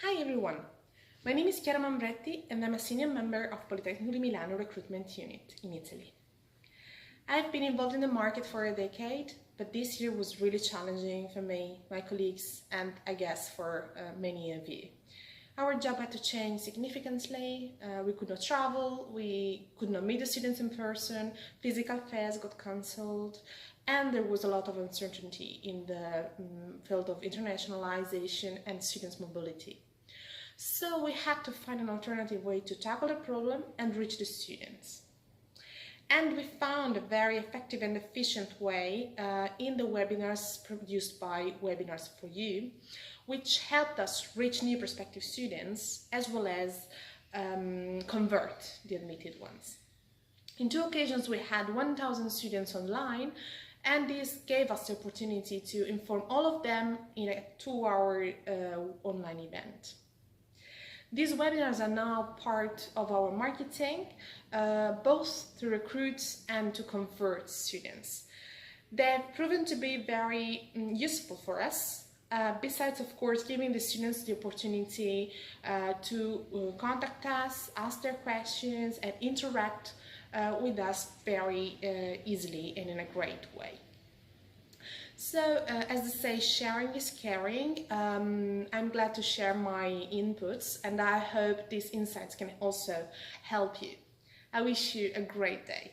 Hi everyone, my name is Chiara Mambretti and I'm a senior member of Politecnico di Milano recruitment unit in Italy. I've been involved in the market for a decade, but this year was really challenging for me, my colleagues, and I guess for many of you. Our job had to change significantly. We could not travel, we could not meet the students in person, physical fairs got cancelled, and there was a lot of uncertainty in the field of internationalization and students' mobility. So we had to find an alternative way to tackle the problem and reach the students. And we found a very effective and efficient way in the webinars produced by Webinars4you, which helped us reach new prospective students as well as convert the admitted ones. In 2 occasions we had 1,000 students online, and this gave us the opportunity to inform all of them in a 2-hour online event. These webinars are now part of our marketing, both to recruit and to convert students. They've proven to be very useful for us, besides of course giving the students the opportunity to contact us, ask their questions and interact with us very easily and in a great way. So, as they say, sharing is caring. I'm glad to share my inputs, and I hope these insights can also help you. I wish you a great day.